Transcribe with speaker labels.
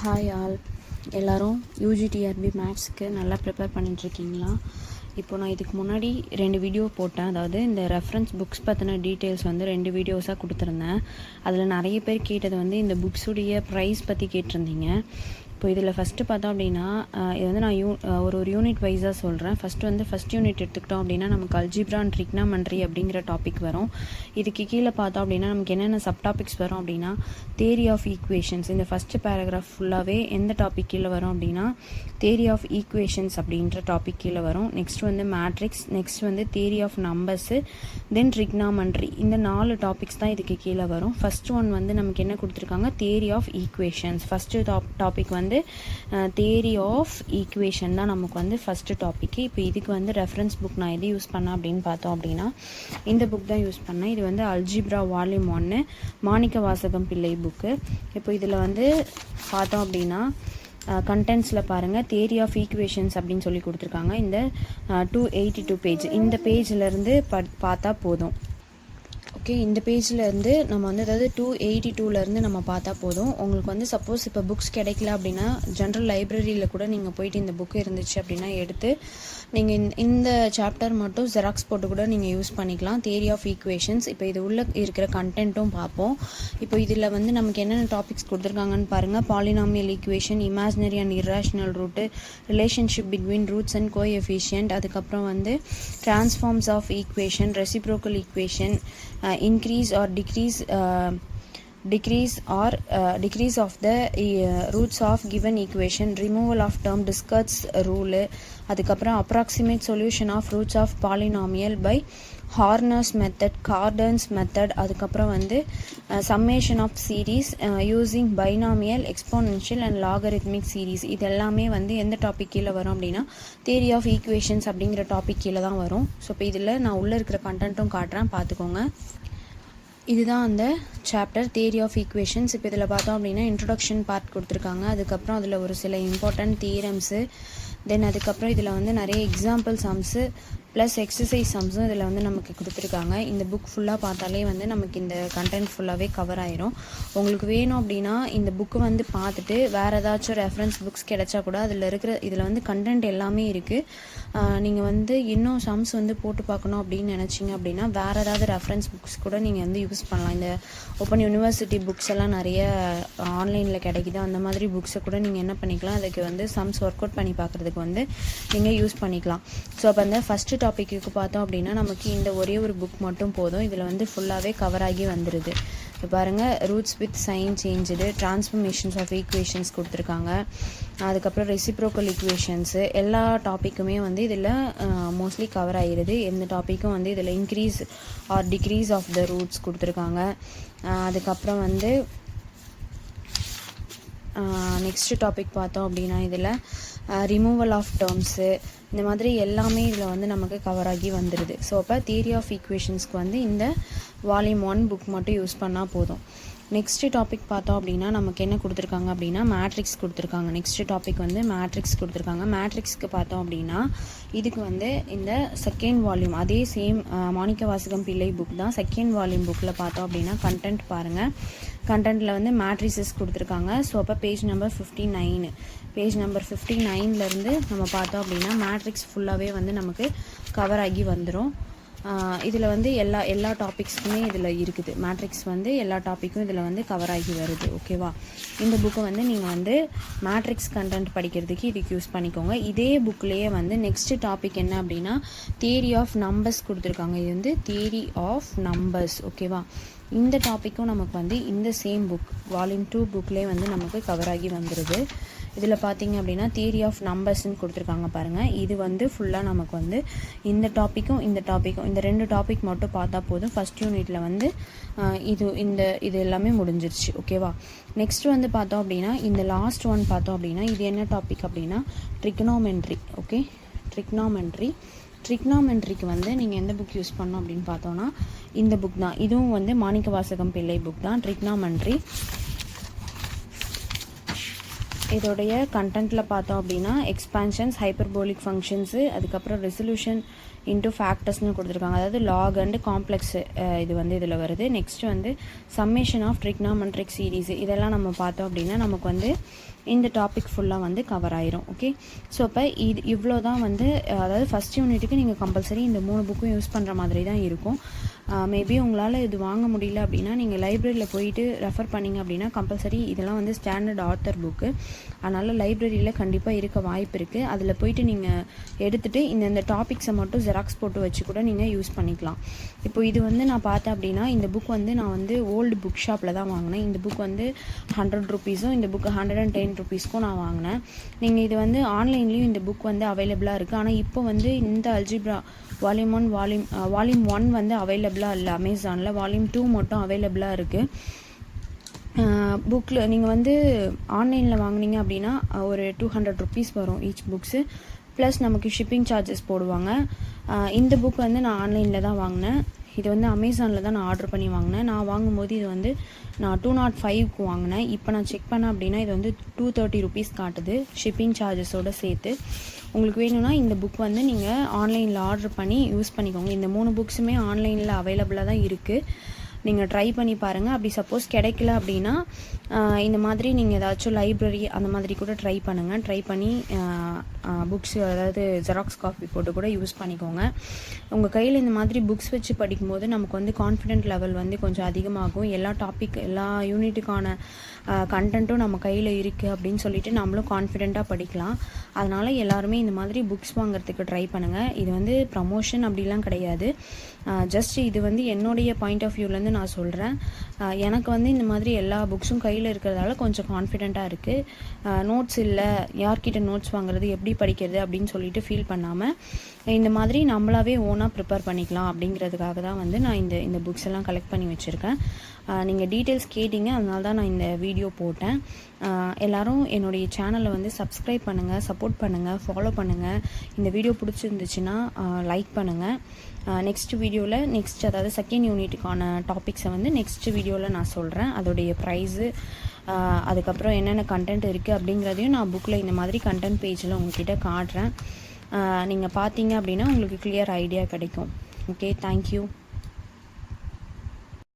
Speaker 1: Hi all, எல்லோரும் UGTRB மேக்ஸுக்கு நல்லா prepare பண்ணிட்டுருக்கீங்களா? இப்போ நான் இதுக்கு முன்னாடி 2 வீடியோ போட்டேன். அதாவது இந்த ரெஃபரன்ஸ் புக்ஸ் பற்றின டீட்டெயில்ஸ் வந்து 2 வீடியோஸாக கொடுத்துருந்தேன். அதில் நிறைய பேர் கேட்டது வந்து இந்த புக்ஸுடைய ப்ரைஸ் பற்றி கேட்டிருந்தீங்க. இப்போ இதில் ஃபஸ்ட்டு பார்த்தோம் அப்படின்னா, இது வந்து நான் ஒரு யூனிட் வைஸாக சொல்கிறேன். ஃபஸ்ட் யூனிட் எடுத்துக்கிட்டோம் அப்படின்னா நமக்கு அல்ஜிப்ரா அண்ட் ட்ரிக்னாமெண்ட்ரி அப்படிங்கிற டாபிக் வரும். இதுக்கு கீழே பார்த்தோம் அப்படின்னா நமக்கு என்னென்ன சப் டாபிக்ஸ் வரும் அப்படின்னா, தியரி ஆஃப் ஈக்குவேஷன்ஸ். இந்த ஃபஸ்ட்டு பேராகிராஃப் ஃபுல்லாகவே எந்த டாபிக் கீழே வரும் அப்படின்னா தியரி ஆஃப் ஈக்குவேஷன்ஸ் அப்படின்ற டாபிக் கீழே வரும். நெக்ஸ்ட் வந்து மேட்ரிக்ஸ், நெக்ஸ்ட் வந்து theory of numbers, then trigonometry. இந்த 4 டாபிக்ஸ் தான் இதுக்கு கீழே வரும். ஃபஸ்ட் ஒன் வந்து நமக்கு என்ன கொடுத்துருக்காங்க, theory of equations. First topic வந்து தியரி ஆஃப் ஈக்குவேஷன் தான் நமக்கு வந்து ஃபஸ்ட்டு டாபிக். இப்போ இதுக்கு வந்து ரெஃபரன்ஸ் புக் நான் எது யூஸ் பண்ணேன் அப்படின்னு பார்த்தோம் அப்படின்னா இந்த புக் தான் யூஸ் பண்ணேன். இது வந்து அல்ஜிப்ரா வால்யூம் 1 மாணிக்க வாசகம் பிள்ளை புக்கு. இப்போ இதில் வந்து பார்த்தோம் அப்படின்னா கண்டென்ட்ஸில் பாருங்கள், தியரி ஆஃப் ஈக்குவேஷன்ஸ் அப்படின்னு சொல்லி கொடுத்துருக்காங்க. இந்த 282 பேஜ், இந்த பேஜ்லேருந்து பார்த்தா போதும். ஓகே, இந்த பேஜில் இருந்து நம்ம வந்து அதாவது 282லேருந்து நம்ம பார்த்தா போதும். உங்களுக்கு வந்து சப்போஸ் இப்போ புக்ஸ் கிடைக்கல அப்படின்னா ஜென்ரல் லைப்ரரியில் கூட நீங்கள் போயிட்டு இந்த புக்கு இருந்துச்சு அப்படின்னா எடுத்து நீங்கள் இந்த சாப்டர் மட்டும் ஜெராக்ஸ் போட்டு கூட நீங்கள் யூஸ் பண்ணிக்கலாம். Theory of equations. இப்போ இது உள்ள இருக்கிற கண்டென்ட்டும் பார்ப்போம். இப்போ இதில் வந்து நமக்கு என்னென்ன டாபிக்ஸ் கொடுத்துருக்காங்கன்னு பாருங்கள். Polynomial equation, imaginary and irrational root, relationship between roots and coefficient, அதுக்கப்புறம் வந்து transforms of equation, reciprocal equation, increase or decrease of the roots of given equation, removal of term discuss rule, அதுக்கப்புறம் approximate solution of roots of polynomial by Horner's method, Cardan's method, அதுக்கப்புறம் வந்து summation of series using binomial, exponential and logarithmic series. இது எல்லாமே வந்து எந்த topic கீழே வரும் அப்படின்னா தியரி ஆஃப் ஈக்குவேஷன்ஸ் அப்படிங்கிற டாபிக் கீழே தான் வரும். ஸோ இப்போ இதில் நான் உள்ளே இருக்கிற கண்டென்ட்டும் காட்டுறேன், பார்த்துக்கோங்க. இதுதான் அந்த சாப்டர் தியரி ஆஃப் ஈக்குவேஷன்ஸ். இப்போ இதில் பார்த்தோம் அப்படின்னா இன்ட்ரொடக்ஷன் பார்ட் கொடுத்துருக்காங்க. அதுக்கப்புறம் அதில் ஒரு சில இம்பார்ட்டன்ட் தியரம்ஸு, தென் அதுக்கப்புறம் இதில் வந்து நிறைய எக்ஸாம்பிள் சம்ஸு ப்ளஸ் எக்ஸசைஸ் சம்ஸும் இதில் வந்து நமக்கு கொடுத்துருக்காங்க. இந்த புக் ஃபுல்லாக பார்த்தாலே வந்து நமக்கு இந்த கண்டென்ட் ஃபுல்லாகவே கவர் ஆயிரும். உங்களுக்கு வேணும் அப்படின்னா இந்த புக்கு வந்து பார்த்துட்டு வேறு ஏதாச்சும் ரெஃபரன்ஸ் புக்ஸ் கிடைச்சா கூட இதில் வந்து கண்டென்ட் எல்லாமே இருக்குது. நீங்கள் வந்து இன்னும் சம்ஸ் வந்து போட்டு பார்க்கணும் அப்படின்னு நினச்சிங்க அப்படின்னா வேறு ஏதாவது ரெஃபரன்ஸ் புக்ஸ் கூட நீங்கள் வந்து யூஸ் பண்ணலாம். இந்த ஓப்பன் யூனிவர்சிட்டி புக்ஸ் எல்லாம் நிறைய ஆன்லைனில் கிடைக்குது. அந்த மாதிரி புக்ஸை கூட நீங்கள் என்ன பண்ணிக்கலாம், அதுக்கு வந்து சம்ஸ் ஒர்க் அவுட் பண்ணி பார்க்குறதுக்கு வந்து நீங்கள் யூஸ் பண்ணிக்கலாம். ஸோ அப்போ அந்த ஃபஸ்ட்டு டாபிக்கு பார்த்தோம் அப்படின்னா நமக்கு இந்த ஒரே ஒரு புக் மட்டும் போதும். இதில் வந்து ஃபுல்லாகவே கவர் ஆகி வந்துடுது. இப்போ பாருங்கள், roots with sign change, transformations of equations கொடுத்துருக்காங்க. அதுக்கப்புறம் ரெசிப்ரோக்கல் ஈக்குவேஷன்ஸு, எல்லா டாப்பிக்குமே வந்து இதில் மோஸ்ட்லி கவர் ஆகிடுது. எந்த டாப்பிக்கும் வந்து இதில் increase or decrease of the roots கொடுத்துருக்காங்க. அதுக்கப்புறம் வந்து நெக்ஸ்ட் டாபிக் பார்த்தோம் அப்படின்னா இதில் ரிமூவல் ஆஃப் டேர்ம்ஸு, இந்த மாதிரி எல்லாமே இதில் வந்து நமக்கு கவர் ஆகி வந்துடுது. ஸோ அப்போ தியரி ஆஃப் ஈக்குவேஷன்ஸ்க்கு வந்து இந்த வால்யூம் 1 புக் மட்டும் யூஸ் பண்ணால் போதும். நெக்ஸ்ட்டு டாபிக் பார்த்தோம் அப்படின்னா நமக்கு என்ன கொடுத்துருக்காங்க அப்படின்னா மேட்ரிக்ஸ் கொடுத்துருக்காங்க. நெக்ஸ்ட் டாபிக் வந்து மேட்ரிக்ஸ் கொடுத்துருக்காங்க. மேட்ரிக்ஸ்க்கு பார்த்தோம் அப்படின்னா இதுக்கு வந்து இந்த செகண்ட் வால்யூம் அதே சேம் மாணிக்க வாசகம் பிள்ளை புக் தான். செகண்ட் வால்யூம் புக்கில் பார்த்தோம் அப்படின்னா கண்டென்ட் பாருங்கள். கண்டென்ட்டில் வந்து மேட்ரிசஸ் கொடுத்துருக்காங்க. ஸோ அப்போ பேஜ் நம்பர் 59 நம்ம பார்த்தோம் அப்படின்னா மேட்ரிக்ஸ் ஃபுல்லாகவே வந்து நமக்கு கவர் ஆகி வந்துடும். இதில் வந்து எல்லா டாபிக்ஸுக்குமே இதில் இருக்குது. மேட்ரிக்ஸ் வந்து எல்லா டாப்பிக்கும் இதில் வந்து கவர் ஆகி வருது. ஓகேவா? இந்த புக்கை வந்து நீங்கள் வந்து மேட்ரிக்ஸ் கண்டென்ட் படிக்கிறதுக்கு இதுக்கு யூஸ் பண்ணிக்கோங்க. இதே புக்லேயே வந்து நெக்ஸ்ட் டாபிக் என்ன அப்படின்னா தியரி ஆஃப் நம்பர்ஸ் கொடுத்துருக்காங்க. இது வந்து தியரி ஆஃப் நம்பர்ஸ். ஓகேவா? இந்த டாப்பிக்கும் நமக்கு வந்து இந்த சேம் புக் வால்யூம் 2 புக்லேயே வந்து நமக்கு கவர் ஆகி வந்துடுது. இதில் பார்த்தீங்க அப்படின்னா தியரி ஆஃப் நம்பர்ஸ்ன்னு கொடுத்துருக்காங்க பாருங்கள். இது வந்து ஃபுல்லாக நமக்கு வந்து இந்த டாப்பிக்கும் இந்த 2 டாபிக் மட்டும் பார்த்தா போதும். ஃபஸ்ட் யூனிட்டில் வந்து இது எல்லாமே முடிஞ்சிருச்சு. ஓகேவா? நெக்ஸ்ட் வந்து பார்த்தோம் அப்படின்னா இந்த லாஸ்ட் ஒன் பார்த்தோம் அப்படின்னா இது என்ன டாபிக் அப்படின்னா ட்ரிக்னாமெண்ட்ரி. ஓகே, ட்ரிக்னாமெண்ட்ரிக்கு வந்து நீங்கள் எந்த புக் யூஸ் பண்ணோம் அப்படின்னு பார்த்தோன்னா இந்த புக் தான். இதுவும் வந்து மாணிக்க வாசகம் பிள்ளை புக் தான், ட்ரிக்னாமெண்ட்ரி. இதோடைய கண்டென்ட்டில் பார்த்தோம் அப்படின்னா எக்ஸ்பான்ஷன்ஸ், ஹைப்பர்போலிக் ஃபங்க்ஷன்ஸு, அதுக்கப்புறம் ரெசல்யூஷன் இன்டூ ஃபேக்டர்ஸ்னு கொடுத்துருக்காங்க. அதாவது லாக் அண்ட் காம்ப்ளெக்ஸ் இது வந்து இதில் வருது. நெக்ஸ்ட் வந்து சம்மேஷன் ஆஃப் ட்ரிக்னாமெட்ரிக் சீரீஸ் இதெல்லாம் நம்ம பார்த்தோம் அப்படின்னா நமக்கு வந்து இந்த டாபிக் ஃபுல்லாக வந்து கவர் ஆயிரும். ஓகே, ஸோ அப்போ இது இவ்வளோ தான் வந்து அதாவது ஃபஸ்ட் யூனிட்டுக்கு நீங்கள் கம்பல்சரி இந்த 3 புக்கும் யூஸ் பண்ணுற மாதிரி தான் இருக்கும். மேபி உங்களால் இது வாங்க முடியல அப்படின்னா நீங்கள் லைப்ரரியில் போயிட்டு ரெஃபர் பண்ணிங்க அப்படின்னா கம்பல்சரி இதெல்லாம் வந்து ஸ்டாண்டர்ட் ஆத்தர் புக்கு, அதனால் லைப்ரரியில் கண்டிப்பாக இருக்க வாய்ப்பு இருக்குது. அதில் போயிட்டு நீங்கள் எடுத்துகிட்டு இந்த டாபிக்ஸை மட்டும் ஜெராக்ஸ் போட்டு வச்சு கூட நீங்கள் யூஸ் பண்ணிக்கலாம். இப்போ இது வந்து நான் பார்த்தேன் அப்படின்னா இந்த புக் வந்து நான் வந்து ஓல்டு புக் ஷாப்பில் தான் வாங்கினேன். இந்த புக் வந்து 100 ரூபீஸும் இந்த புக்கு 110 ரூபீஸ்க்கும் நான் வாங்கினேன். நீங்கள் இது வந்து ஆன்லைன்லேயும் இந்த புக் வந்து அவைலபிளாக இருக்குது. ஆனால் இப்போ வந்து இந்த அல்ஜிப்ரா வால்யூம் 1 வந்து அவைலபிளாக இல்லை அமேசானில். வால்யூம் 2 மட்டும் அவைலபிளாக இருக்குது. புக்கில் நீங்கள் வந்து ஆன்லைனில் வாங்கினீங்க அப்படின்னா ஒரு 200 ரூபீஸ் வரும் ஈச் புக்ஸு, ப்ளஸ் நமக்கு ஷிப்பிங் சார்ஜஸ் போடுவாங்க. இந்த புக் வந்து நான் ஆன்லைனில் தான் வாங்கினேன். இது வந்து அமேசானில் தான் நான் ஆர்டர் பண்ணி வாங்கினேன். நான் வாங்கும்போது இது வந்து நான் 205க்கு வாங்கினேன். இப்போ நான் செக் பண்ணேன் அப்படின்னா இது வந்து 230 ரூபீஸ் காட்டுது ஷிப்பிங் சார்ஜஸோடு சேர்த்து. உங்களுக்கு வேணும்னா இந்த புக் வந்து நீங்கள் ஆன்லைனில் ஆர்டர் பண்ணி யூஸ் பண்ணிக்கோங்க. இந்த 3 புக்ஸுமே ஆன்லைனில் அவைலபிளாக தான் இருக்குது. நீங்கள் ட்ரை பண்ணி பாருங்கள். அப்படி சப்போஸ் கிடைக்கல அப்படின்னா இந்த மாதிரி நீங்கள் ஏதாச்சும் லைப்ரரி அந்த மாதிரி கூட ட்ரை பண்ணுங்கள். ட்ரை பண்ணி புக்ஸ் அதாவது ஜெராக்ஸ் காப்பி போட்டு கூட யூஸ் பண்ணிக்கோங்க. உங்கள் கையில் இந்த மாதிரி புக்ஸ் வச்சு படிக்கும்போது நமக்கு வந்து கான்ஃபிடென்ட் லெவல் வந்து கொஞ்சம் அதிகமாகும். எல்லா யூனிட்டுக்கான கண்டென்ட்டும் நம்ம கையில் இருக்குது அப்படின்னு சொல்லிட்டு நம்மளும் கான்ஃபிடெண்ட்டாக படிக்கலாம். அதனால் எல்லாருமே இந்த மாதிரி புக்ஸ் வாங்குறதுக்கு ட்ரை பண்ணுங்கள். இது வந்து ப்ரமோஷன் அப்படிலாம் கிடையாது. ஜஸ்ட் இது வந்து என்னுடைய பாயிண்ட் ஆஃப் வியூலேருந்து நான் சொல்கிறேன். எனக்கு வந்து இந்த மாதிரி எல்லா புக்ஸும் கையில் இருக்கிறதால கொஞ்சம் கான்ஃபிடெண்ட்டாக இருக்குது. நோட்ஸ் இல்லை, யார்கிட்ட நோட்ஸ் வாங்குறது, எப்படி படிக்கிறது அப்படின்னு சொல்லிட்டு ஃபீல் பண்ணாமல் இந்த மாதிரி நம்மளாவே ஓனாக ப்ரிப்பேர் பண்ணிக்கலாம் அப்படிங்கிறதுக்காக தான் வந்து நான் இந்த புக்ஸ் எல்லாம் கலெக்ட் பண்ணி வச்சுருக்கேன். நீங்கள் டீட்டெயில்ஸ் கேட்டிங்க, அதனால தான் நான் இந்த வீடியோ போட்டேன். எல்லோரும் என்னுடைய சேனலை வந்து சப்ஸ்கிரைப் பண்ணுங்கள், சப்போர்ட் பண்ணுங்கள், ஃபாலோ பண்ணுங்கள். இந்த வீடியோ பிடிச்சிருந்துச்சுன்னா லைக் பண்ணுங்கள். நெக்ஸ்ட் வீடியோவில் அதாவது செகண்ட் யூனிட்டுக்கான டாபிக்ஸை வந்து நெக்ஸ்ட் வீடியோவில் நான் சொல்கிறேன். அதோடைய ப்ரைஸு அதுக்கப்புறம் என்னென்ன கண்டென்ட் இருக்குது அப்படிங்கிறதையும் நான் புக்கில் இந்த மாதிரி கண்டென்ட் பேஜில் உங்ககிட்ட காட்டுறேன். நீங்கள் பார்த்தீங்க அப்படின்னா உங்களுக்கு கிளியர் ஐடியா கிடைக்கும். Okay, thank you.